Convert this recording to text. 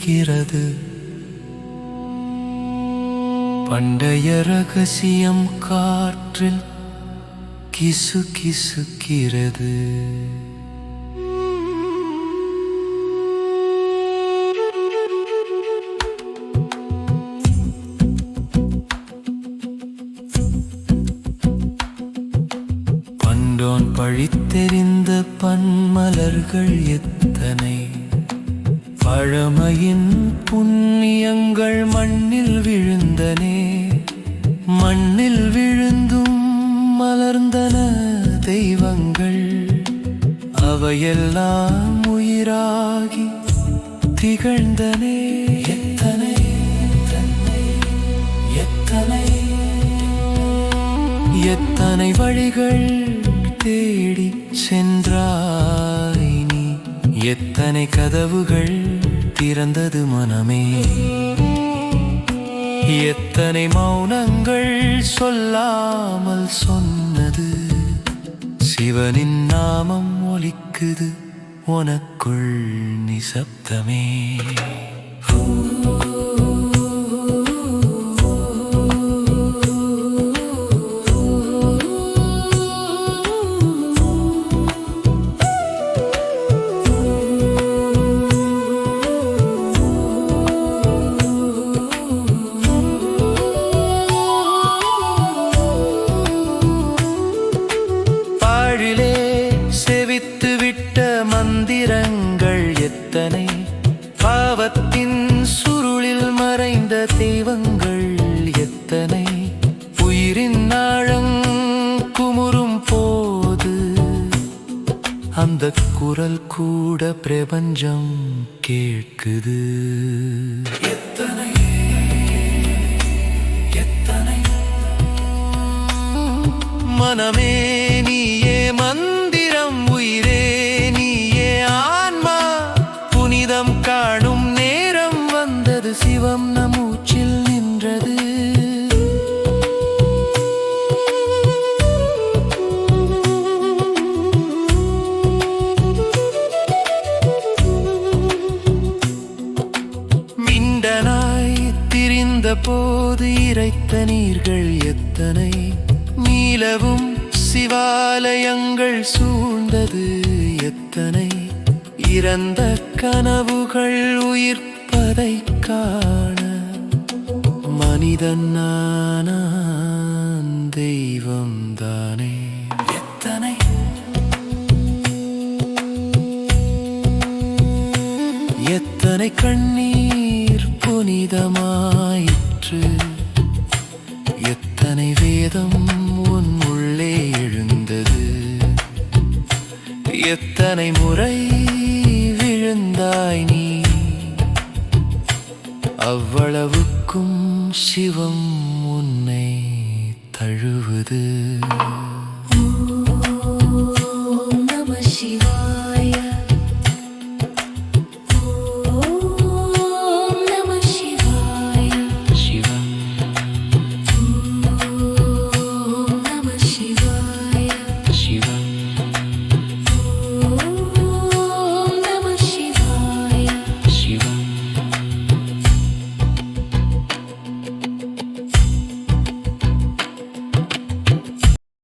எழுகிறது. பண்டைய ரகசியம் காற்றில் கிசு கிசுக்கிறது. பண்டோன் பழித்தெறிந்த பன்மலர்கள் எத்தனை, பழமையின் புண்ணியங்கள் மண்ணில் விழுந்தனே. மண்ணில் விழுந்தும் மலர்ந்தன தெய்வங்கள், அவையெல்லாம் உயிராகி திகழ்ந்தனே. எத்தனை எத்தனை எத்தனை வழிகள் தேடி சென்றாய் நீ, எத்தனை கதவுகள் திறந்தது மனமே. எத்தனை மௌனங்கள் சொல்லாமல் சொன்னது, சிவனின் நாமம் ஒலிக்குது உனக்குள் நிசப்தமே. மந்திரங்கள் எத்தனை, பாவத்தின் சுருளில் மறைந்த தெய்வங்கள் எத்தனை. உயிரின் ஆழங் குமுறும் போது அந்த குரல் கூட பிரபஞ்சம் கேட்குது. எத்தனை எத்தனை மனமே நீயே மந்திரம், உயிரே காணும் நேரம் வந்தது, சிவம் நம் மூச்சில் நின்றது. மிண்டனாய் திரிந்த போது இறைத்த நீர்கள் எத்தனை, நீலவும் சிவாலயங்கள் சூழ்ந்தது எத்தனை. இறந்த கனவுகள் உயிர்ப்பதை காண மனிதன் நானான் தெய்வம் தானே. எத்தனை எத்தனை கண்ணீர் புனிதமாயிற்று, எத்தனை வேதம் உன் உள்ளே எழுந்தது. எத்தனை முறை விழுந்தாய் நீ, அவ்வளவுக்கும் சிவம் உன்னை தழுவுது.